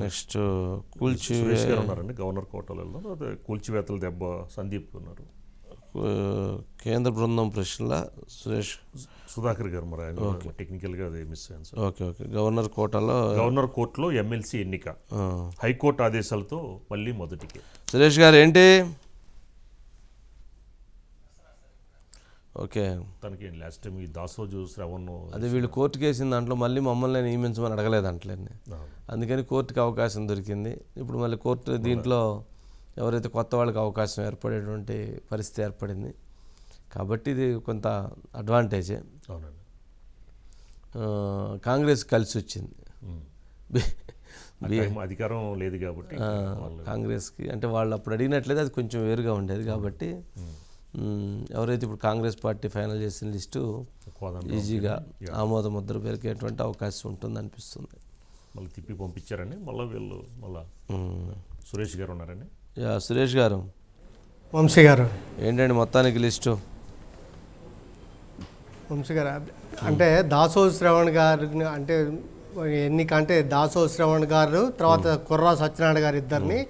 Next Suresh గారు ఉన్నారండి governor కోటలో వెళ్దాం. అదే కూల్చివేతల దెబ్బ సందీప్ ఉన్నారు. కేంద్ర బృందం ప్రశ్నల సుధాకర్ గారు మరి ఆయన టెక్నికల్గా అది మిస్ అయ్యాను సార్. ఓకే గవర్నర్ కోర్టులో ఎమ్మెల్సీ ఎన్నిక హైకోర్టు ఆదేశాలతో మళ్ళీ మొదటికి. సురేష్ గారు ఏంటి ఓకే తనకి లాస్ట్ టైం ఈ దాసోజు శ్రవణ్ అదే వీళ్ళు కోర్టుకు వేసిన దాంట్లో మళ్ళీ మమ్మల్ని నియమించమని అడగలేదంటలేండి, అందుకని కోర్టుకి అవకాశం దొరికింది. ఇప్పుడు మళ్ళీ కోర్టు దీంట్లో ఎవరైతే కొత్త వాళ్ళకి అవకాశం ఏర్పడేటువంటి పరిస్థితి ఏర్పడింది కాబట్టి ఇది కొంత అడ్వాంటేజే. అవునండి. కాంగ్రెస్ కలిసి వచ్చింది, అధికారం లేదు కాబట్టి కాంగ్రెస్కి అంటే వాళ్ళు అప్పుడు అడిగినట్లయితే అది కొంచెం వేరుగా ఉండేది కాబట్టి ఎవరైతే ఇప్పుడు కాంగ్రెస్ పార్టీ ఫైనల్ చేసిన లిస్టు ఈజీగా ఆమోద ముద్ర పెరిగేటువంటి అవకాశం ఉంటుంది అనిపిస్తుంది. మళ్ళీ తిప్పి పంపించారండి. మళ్ళీ సురేష్ గారు ఉన్నారండి. సురేష్ గారు, వంశీ గారు ఏంటండి మొత్తానికి లిస్టు? వంశీ గారు అంటే దాసో శ్రవణ్ గారు అంటే ఎన్నికంటే దాసో శ్రవణ్ గారు తర్వాత కుర్రా సత్యనారాయణ గారు ఇద్దరిని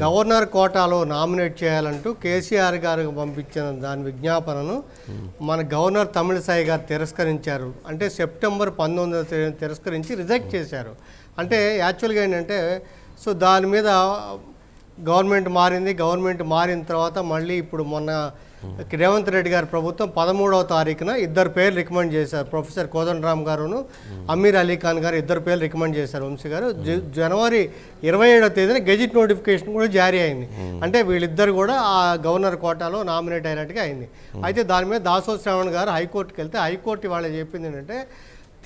గవర్నర్ కోటాలో నామినేట్ చేయాలంటూ కేసీఆర్ గారికి పంపించిన దాని విజ్ఞాపనను మన గవర్నర్ తమిళిసై గారు తిరస్కరించారు. అంటే సెప్టెంబర్ 19 తిరస్కరించి రిజెక్ట్ చేశారు. అంటే యాక్చువల్గా ఏంటంటే సో దాని మీద గవర్నమెంట్ మారిన తర్వాత మళ్ళీ ఇప్పుడు మొన్న రేవంత్ రెడ్డి గారి ప్రభుత్వం 13వ తారీఖున ఇద్దరు పేర్లు రికమెండ్ చేశారు. ప్రొఫెసర్ కోదండరామ్ గారును అమీర్ అలీ ఖాన్ గారు ఇద్దరు పేర్లు రికమెండ్ చేశారు. వంశీ గారు జనవరి 27వ తేదీన గెజిట్ నోటిఫికేషన్ కూడా జారీ అయింది. అంటే వీళ్ళిద్దరు కూడా ఆ గవర్నర్ కోటాలో నామినేట్ అయినట్టుగా అయింది. అయితే దాని మీద దాసో శ్రవణ్ గారు హైకోర్టుకి వెళ్తే హైకోర్టు వాళ్ళు చెప్పింది ఏంటంటే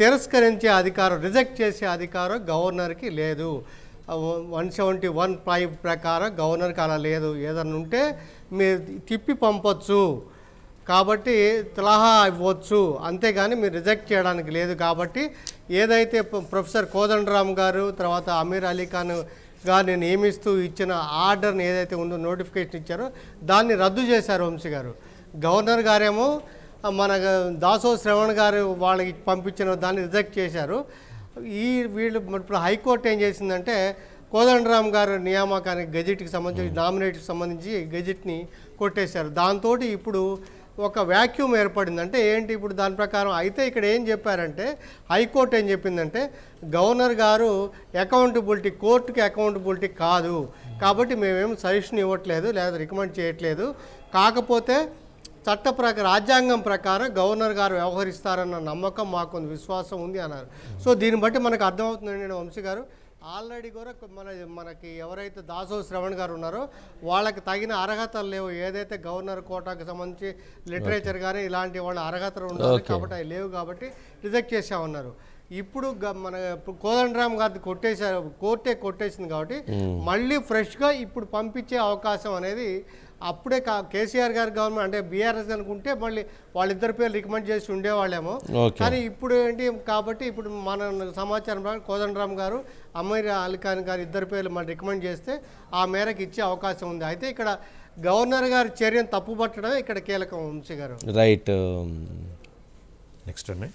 తిరస్కరించే అధికారం, రిజెక్ట్ చేసే అధికారం గవర్నర్కి లేదు. 171 ప్రకారం గవర్నర్కి అలా లేదు. ఏదన్నా ఉంటే మీరు తిప్పి పంపొచ్చు కాబట్టి సలహా ఇవ్వచ్చు, అంతేగాని మీరు రిజెక్ట్ చేయడానికి లేదు. కాబట్టి ఏదైతే ప్రొఫెసర్ కోదండరామ్ గారు తర్వాత అమీర్ అలీ ఖాన్ గారిని నియమిస్తూ ఇచ్చిన ఆర్డర్ని ఏదైతే ఉందో నోటిఫికేషన్ ఇచ్చారో దాన్ని రద్దు చేశారు వంశీ గారు. గవర్నర్ గారేమో మన దాసో శ్రవణ్ గారు వాళ్ళకి పంపించిన దాన్ని రిజెక్ట్ చేశారు. వీళ్ళు ఇప్పుడు హైకోర్టు ఏం చేసిందంటే కోదండరామ్ గారు నియామకానికి గెజిట్కి సంబంధించి నామినేట్కి సంబంధించి గెజిట్ని కొట్టేశారు. దాంతో ఇప్పుడు ఒక వ్యాక్యూమ్ ఏర్పడింది. అంటే ఏంటి ఇప్పుడు దాని ప్రకారం అయితే ఇక్కడ ఏం చెప్పారంటే హైకోర్టు ఏం చెప్పిందంటే గవర్నర్ గారు అకౌంటబిలిటీ, కోర్టుకి అకౌంటబిలిటీ కాదు కాబట్టి మేమేం సజెషన్ ఇవ్వట్లేదు లేదా రికమెండ్ చేయట్లేదు, కాకపోతే రాజ్యాంగం ప్రకారం గవర్నర్ గారు వ్యవహరిస్తారన్న నమ్మకం మాకు విశ్వాసం ఉంది అన్నారు. సో దీన్ని బట్టి మనకు అర్థమవుతుందండి వంశీ గారు ఆల్రెడీ కూడా మనకి ఎవరైతే దాసో శ్రవణ్ గారు ఉన్నారో వాళ్ళకి తగిన అర్హతలు లేవు. ఏదైతే గవర్నర్ కోటాకు సంబంధించి లిటరేచర్ కానీ ఇలాంటి వాళ్ళ అర్హతలు ఉండాలి కాబట్టి అవి లేవు కాబట్టి రిజెక్ట్ చేసామన్నారు. ఇప్పుడు మన కోదండరామ్ గారిని కోర్టే కొట్టేసింది కాబట్టి మళ్ళీ ఫ్రెష్గా ఇప్పుడు పంపించే అవకాశం అనేది అప్పుడే కేసీఆర్ గారి గవర్నమెంట్ అంటే బీఆర్ఎస్ అనుకుంటే మళ్ళీ వాళ్ళిద్దరి పేర్లు రికమెండ్ చేసి ఉండేవాళ్ళేమో. కానీ ఇప్పుడు ఏంటి కాబట్టి ఇప్పుడు మన సమాచారం ప్రకారం కోదండరామ్ గారు అమీర్ అలీ ఖాన్ గారు ఇద్దరి పేర్లు మనం రికమెండ్ చేస్తే ఆ మేరకు ఇచ్చే అవకాశం ఉంది. అయితే ఇక్కడ గవర్నర్ గారి చర్యను తప్పుపట్టడమే ఇక్కడ కీలకం వంశీ గారు. రైట్. నెక్స్ట్ అండి